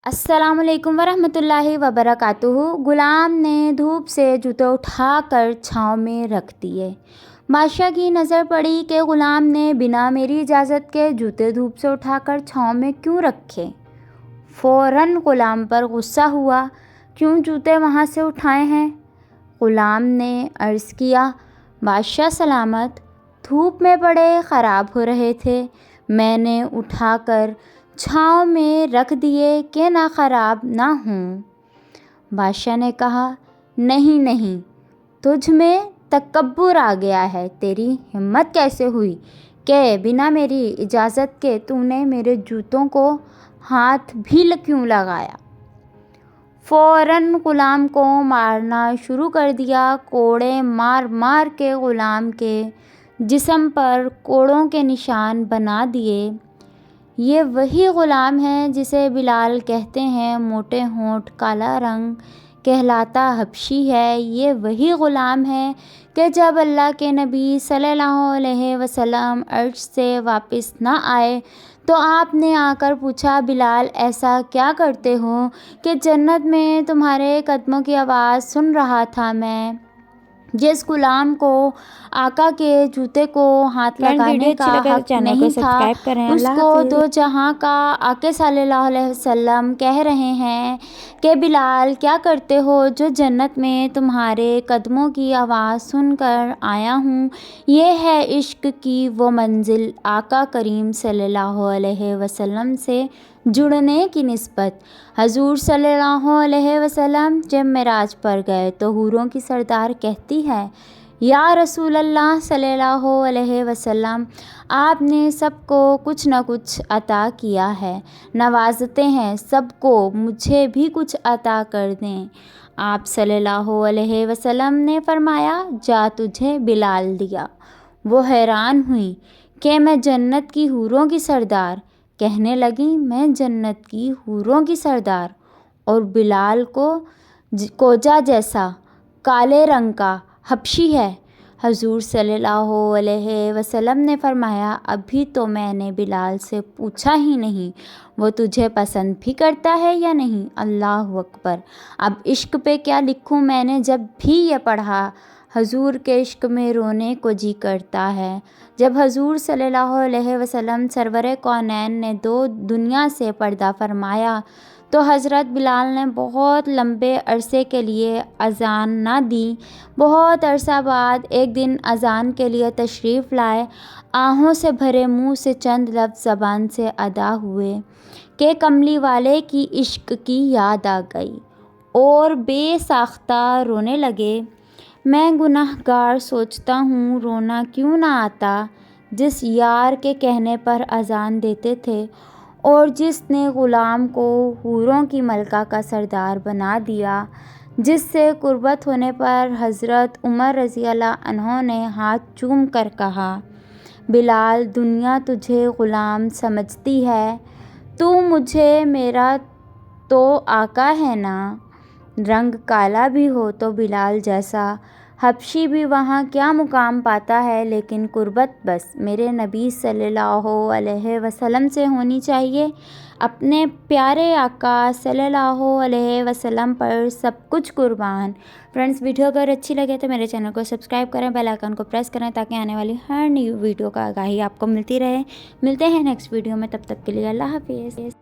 السلام علیکم ورحمۃ اللہ وبرکاتہ۔ غلام نے دھوپ سے جوتے اٹھا کر چھاؤں میں رکھ دیے۔ بادشاہ کی نظر پڑی کہ غلام نے بنا میری اجازت کے جوتے دھوپ سے اٹھا کر چھاؤں میں کیوں رکھے۔ فوراً غلام پر غصہ ہوا، کیوں جوتے وہاں سے اٹھائے ہیں؟ غلام نے عرض کیا، بادشاہ سلامت، دھوپ میں پڑے خراب ہو رہے تھے، میں نے اٹھا کر چھاؤں میں رکھ دیے کہ نہ خراب نہ ہوں۔ بادشاہ نے کہا، نہیں، تجھ میں تکبر آ گیا ہے، تیری ہمت کیسے ہوئی کہ بنا میری اجازت کے تو نے میرے جوتوں کو ہاتھ بھی کیوں لگایا؟ فوراً غلام کو مارنا شروع کر دیا۔ کوڑے مار مار کے غلام کے جسم پر کوڑوں کے نشان بنا دیے۔ یہ وہی غلام ہے جسے بلال کہتے ہیں، موٹے ہونٹ، کالا رنگ، کہلاتا حبشی ہے۔ یہ وہی غلام ہے کہ جب اللہ کے نبی صلی اللہ علیہ وسلم عرش سے واپس نہ آئے تو آپ نے آ کر پوچھا، بلال ایسا کیا کرتے ہو کہ جنت میں تمہارے قدموں کی آواز سن رہا تھا میں؟ جس غلام کو آقا کے جوتے کو ہاتھ لگانے کا حق نہیں تھا، اس کو دو جہاں کا آقا صلی اللہ علیہ وسلم کہہ رہے ہیں کہ بلال کیا کرتے ہو جو جنت میں تمہارے قدموں کی آواز سن کر آیا ہوں۔ یہ ہے عشق کی وہ منزل، آقا کریم صلی اللہ علیہ وسلم سے جڑنے کی نسبت۔ حضور صلی اللہ علیہ وسلم جب معراج پر گئے تو حوروں کی سردار کہتی ہے، یا رسول اللہ صلی اللہ علیہ وسلم، آپ نے سب کو کچھ نہ کچھ عطا کیا ہے، نوازتے ہیں سب کو، مجھے بھی کچھ عطا کر دیں۔ آپ صلی اللہ علیہ وسلم نے فرمایا، جا تجھے بلال دیا۔ وہ حیران ہوئی کہ میں جنت کی حوروں کی سردار؟ کہنے لگی، میں جنت کی حوروں کی سردار اور بلال کو کوجا جیسا کالے رنگ کا حبشی ہے؟ حضور صلی اللہ علیہ وسلم نے فرمایا، ابھی تو میں نے بلال سے پوچھا ہی نہیں، وہ تجھے پسند بھی کرتا ہے یا نہیں؟ اللہ اکبر! اب عشق پہ کیا لکھوں میں نے جب بھی یہ پڑھا، حضور کے عشق میں رونے کو جی کرتا ہے۔ جب حضور صلی اللہ علیہ وسلم سرور کونین نے دو دنیا سے پردہ فرمایا تو حضرت بلال نے بہت لمبے عرصے کے لیے اذان نہ دی۔ بہت عرصہ بعد ایک دن اذان کے لیے تشریف لائے، آہوں سے بھرے منہ سے چند لفظ زبان سے ادا ہوئے کہ کملی والے کی عشق کی یاد آ گئی اور بے ساختہ رونے لگے۔ میں گناہ گار سوچتا ہوں رونا کیوں نہ آتا، جس یار کے کہنے پر اذان دیتے تھے اور جس نے غلام کو حوروں کی ملکہ کا سردار بنا دیا، جس سے قربت ہونے پر حضرت عمر رضی اللہ عنہ نے ہاتھ چوم کر کہا، بلال دنیا تجھے غلام سمجھتی ہے، تو مجھے میرا تو آقا ہے نا۔ رنگ کالا بھی ہو تو بلال جیسا حبشی بھی وہاں کیا مقام پاتا ہے، لیکن قربت بس میرے نبی صلی اللہ علیہ وسلم سے ہونی چاہیے۔ اپنے پیارے آقا صلی اللہ علیہ وسلم پر سب کچھ قربان۔ فرینڈز، ویڈیو اگر اچھی لگے تو میرے چینل کو سبسکرائب کریں، بیل آئیکن کو پریس کریں تاکہ آنے والی ہر نیو ویڈیو کا آگاہی آپ کو ملتی رہے۔ ملتے ہیں نیکسٹ ویڈیو میں، تب تک کے لیے اللہ حافظ۔